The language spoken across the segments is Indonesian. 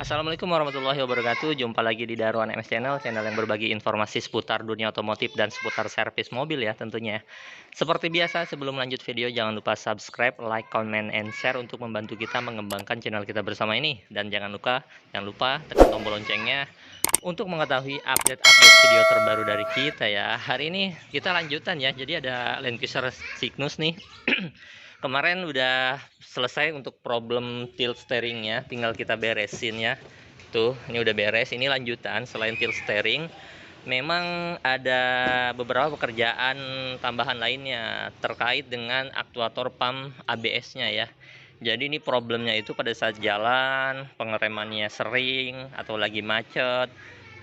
Assalamualaikum warahmatullahi wabarakatuh. Jumpa lagi di Daruan MS Channel yang berbagi informasi seputar dunia otomotif dan seputar servis mobil ya tentunya. Seperti biasa, sebelum lanjut video jangan lupa subscribe, like, comment, and share untuk membantu kita mengembangkan channel kita bersama ini. Dan jangan lupa tekan tombol loncengnya untuk mengetahui update-update video terbaru dari kita ya. Hari ini kita lanjutan ya. Jadi ada Land Cruiser Cygnus nih. Kemarin udah selesai untuk problem tilt steeringnya, tinggal kita beresin ya. Tuh, ini udah beres. Ini lanjutan selain tilt steering. Memang ada beberapa pekerjaan tambahan lainnya terkait dengan aktuator pump ABS-nya ya. Jadi ini problemnya itu pada saat jalan, pengeremannya sering atau lagi macet,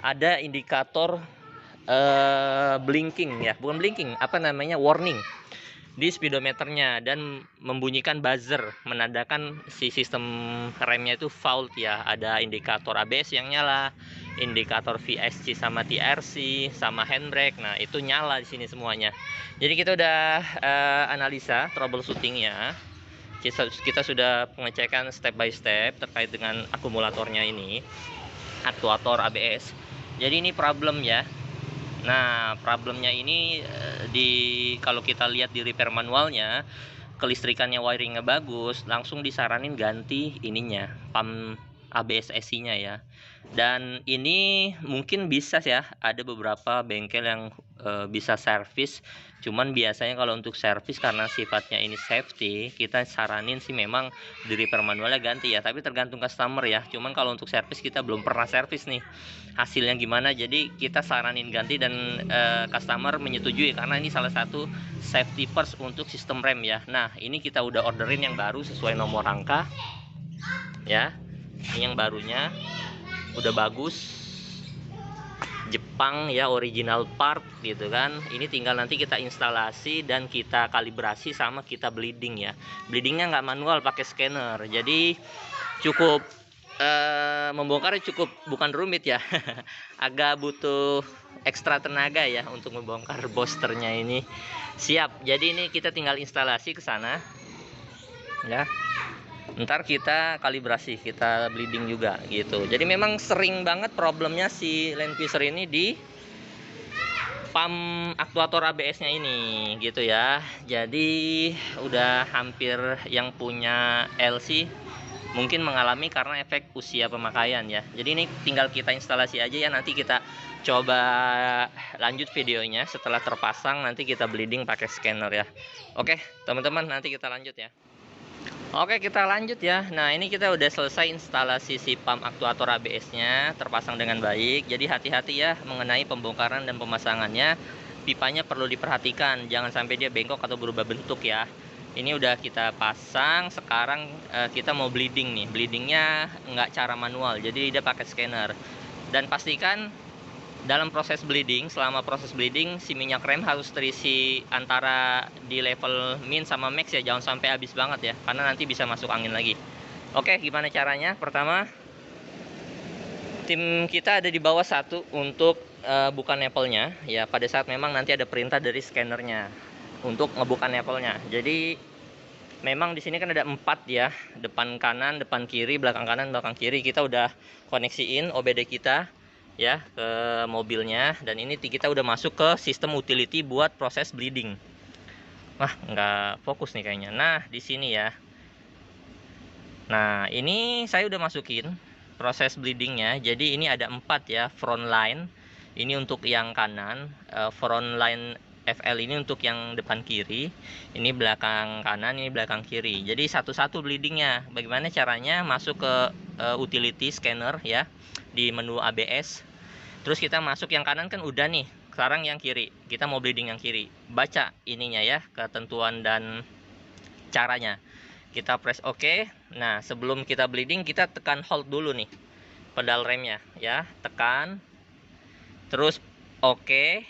ada indikator blinking ya, bukan blinking, apa namanya, warning di speedometernya dan membunyikan buzzer menandakan si sistem remnya itu fault ya. Ada indikator ABS yang nyala, indikator VSC sama TRC sama handbrake. Nah, itu nyala di sini semuanya. Jadi kita udah analisa troubleshootingnya. Kita sudah pengecekan step by step terkait dengan akumulatornya ini, aktuator ABS. Jadi ini problem ya. Nah, problemnya ini kalau kita lihat di repair manualnya, kelistrikannya, wiringnya bagus, langsung disaranin ganti ininya, pump ABS SC-nya ya. Dan ini mungkin bisa ya, ada beberapa bengkel yang bisa servis. Cuman biasanya kalau untuk servis karena sifatnya ini safety, kita saranin sih memang di repair manualnya ganti ya. Tapi tergantung customer ya. Cuman kalau untuk servis kita belum pernah servis nih, hasilnya gimana. Jadi kita saranin ganti dan customer menyetujui karena ini salah satu safety first untuk sistem rem ya. Nah, ini kita udah orderin yang baru sesuai nomor rangka ya. Ini yang barunya udah bagus, Jepang ya, original part gitu kan. Ini tinggal nanti kita instalasi dan kita kalibrasi sama kita bleeding ya. Bleedingnya nggak manual, pakai scanner. Jadi cukup membongkarnya cukup bukan rumit ya. Agak butuh ekstra tenaga ya untuk membongkar boosternya ini. Siap. Jadi ini kita tinggal instalasi ke sana ya. Ntar kita kalibrasi, kita bleeding juga gitu. Jadi memang sering banget problemnya si Land Cruiser ini di pump aktuator ABS-nya ini gitu ya. Jadi udah hampir yang punya LC mungkin mengalami karena efek usia pemakaian ya. Jadi ini tinggal kita instalasi aja ya. Nanti kita coba lanjut videonya setelah terpasang, nanti kita bleeding pakai scanner ya. Oke teman-teman, nanti kita lanjut ya. Oke, kita lanjut ya. Nah, ini kita udah selesai instalasi si pump aktuator ABS-nya, terpasang dengan baik. Jadi hati-hati ya mengenai pembongkaran dan pemasangannya. Pipanya perlu diperhatikan, jangan sampai dia bengkok atau berubah bentuk ya. Ini udah kita pasang, sekarang kita mau bleeding nih. Bleedingnya nggak cara manual, jadi dia pakai scanner. Dan pastikan dalam proses bleeding, selama proses bleeding, si minyak rem harus terisi antara di level min sama max ya, jangan sampai habis banget ya, karena nanti bisa masuk angin lagi. Oke, gimana caranya? Pertama, tim kita ada di bawah satu untuk buka nepelnya ya, pada saat memang nanti ada perintah dari scannernya untuk ngebuka nepelnya. Jadi memang di sini kan ada 4 ya, depan kanan, depan kiri, belakang kanan, belakang kiri. Kita udah koneksiin OBD kita ya ke mobilnya, dan ini kita udah masuk ke sistem utility buat proses bleeding. Wah, nggak fokus nih kayaknya. Nah, di sini ya. Nah, ini saya udah masukin proses bleedingnya. Jadi ini ada 4 ya, front line. Ini untuk yang kanan, front line FL ini untuk yang depan kiri, ini belakang kanan, ini belakang kiri. Jadi satu-satu bleedingnya. Bagaimana caranya? Masuk ke utility scanner ya, di menu ABS. Terus kita masuk yang kanan kan udah nih. Sekarang yang kiri, kita mau bleeding yang kiri. Baca ininya ya, ketentuan dan caranya. Kita press OK. Nah, sebelum kita bleeding, kita tekan hold dulu nih pedal remnya ya, tekan. Terus OK,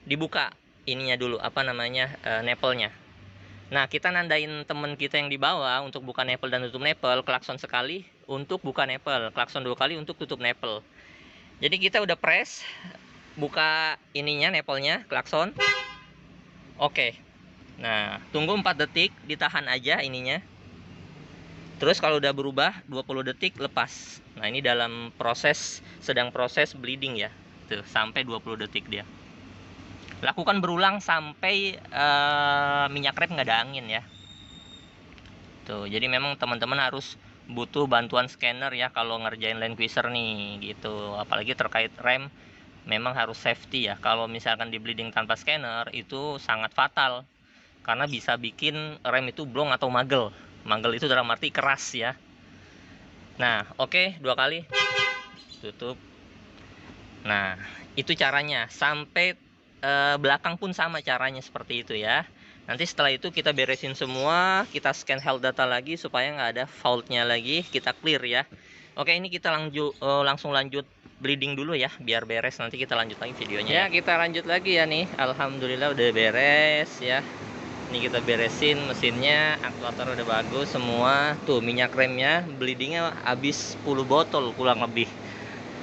dibuka ininya dulu, apa namanya, nepelnya. Nah, kita nandain temen kita yang di bawah untuk buka nepel dan tutup nepel. Klakson sekali untuk buka nepel, klakson 2 kali untuk tutup nepel. Jadi kita udah press, buka ininya, nepelnya, klakson. Oke. Nah, tunggu 4 detik, ditahan aja ininya. Terus kalau udah berubah 20 detik lepas. Nah, ini sedang proses bleeding ya. Tuh, sampai 20 detik dia. Lakukan berulang sampai minyak rem nggak ada angin ya. Tuh, jadi memang teman-teman harus butuh bantuan scanner ya kalau ngerjain Land Cruiser nih gitu. Apalagi terkait rem, memang harus safety ya. Kalau misalkan di bleeding tanpa scanner itu sangat fatal. Karena bisa bikin rem itu blong atau magel. Magel itu dalam arti keras ya. Nah, oke, 2 kali. Tutup. Nah, itu caranya. Sampai belakang pun sama caranya seperti itu ya. Nanti setelah itu kita beresin semua, kita scan health data lagi supaya nggak ada faultnya lagi, kita clear ya. Oke, ini kita langsung lanjut bleeding dulu ya, biar beres. Nanti kita lanjut lagi videonya ya. Kita lanjut lagi ya nih. Alhamdulillah udah beres ya. Ini kita beresin mesinnya, aktuator udah bagus semua. Tuh minyak remnya bleedingnya habis 10 botol kurang lebih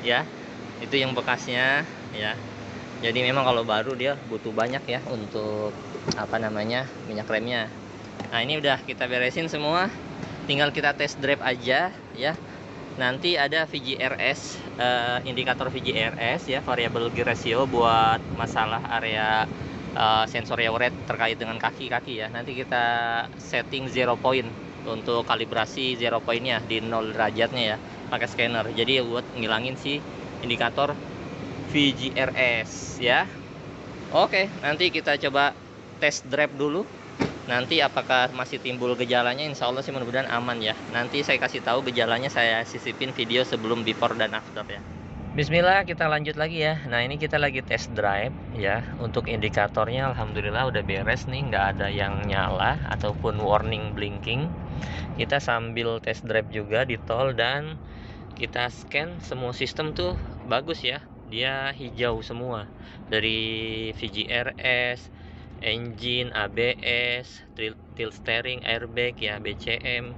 ya. Itu yang bekasnya ya. Jadi memang kalau baru dia butuh banyak ya untuk minyak remnya. Nah, ini udah kita beresin semua, tinggal kita test drive aja ya. Nanti ada VGRS, indikator VGRS ya, variable gear ratio, buat masalah area sensor yaw rate terkait dengan kaki-kaki ya. Nanti kita setting 0 point untuk kalibrasi 0 pointnya di 0 derajatnya ya, pakai scanner. Jadi buat ngilangin si indikator VGRS ya. Oke, nanti kita coba test drive dulu. Nanti apakah masih timbul gejalanya, insya Allah sih mudah-mudahan aman ya. Nanti saya kasih tahu gejalanya, saya sisipin video sebelum before dan after ya. Bismillah, kita lanjut lagi ya. Nah, ini kita lagi test drive ya. Untuk indikatornya alhamdulillah udah beres nih, nggak ada yang nyala ataupun warning blinking. Kita sambil test drive juga di tol dan kita scan semua sistem tuh bagus ya. Dia hijau semua, dari VGRS, engine, ABS, tilt steering, airbag ya, BCM,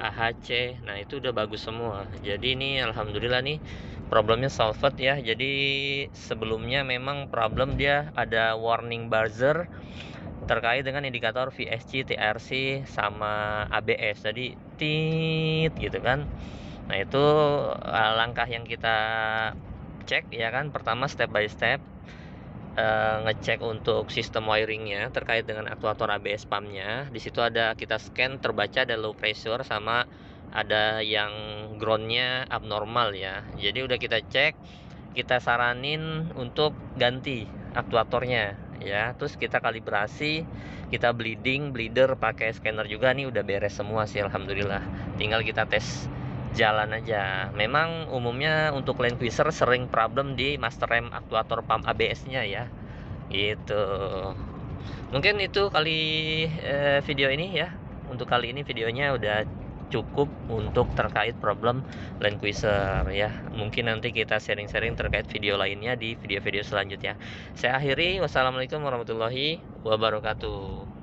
AHC. Nah, itu udah bagus semua. Jadi ini alhamdulillah nih problemnya solved ya. Jadi sebelumnya memang problem dia ada warning buzzer terkait dengan indikator VSC, TRC sama ABS. Jadi tit gitu kan. Nah, itu langkah yang kita cek ya kan. Pertama step by step ngecek untuk sistem wiringnya terkait dengan aktuator ABS pumpnya. Di situ ada kita scan, terbaca ada low pressure sama ada yang groundnya abnormal ya. Jadi udah kita cek, kita saranin untuk ganti aktuatornya ya. Terus kita kalibrasi, kita bleeder pakai scanner juga. Nih udah beres semua sih alhamdulillah. Tinggal kita tes jalan aja. Memang umumnya untuk Land Cruiser sering problem di master rem aktuator pump ABS-nya ya. Gitu. Mungkin itu video ini ya. Untuk kali ini videonya udah cukup untuk terkait problem Land Cruiser ya. Mungkin nanti kita sharing-sharing terkait video lainnya di video-video selanjutnya. Saya akhiri, wassalamualaikum warahmatullahi wabarakatuh.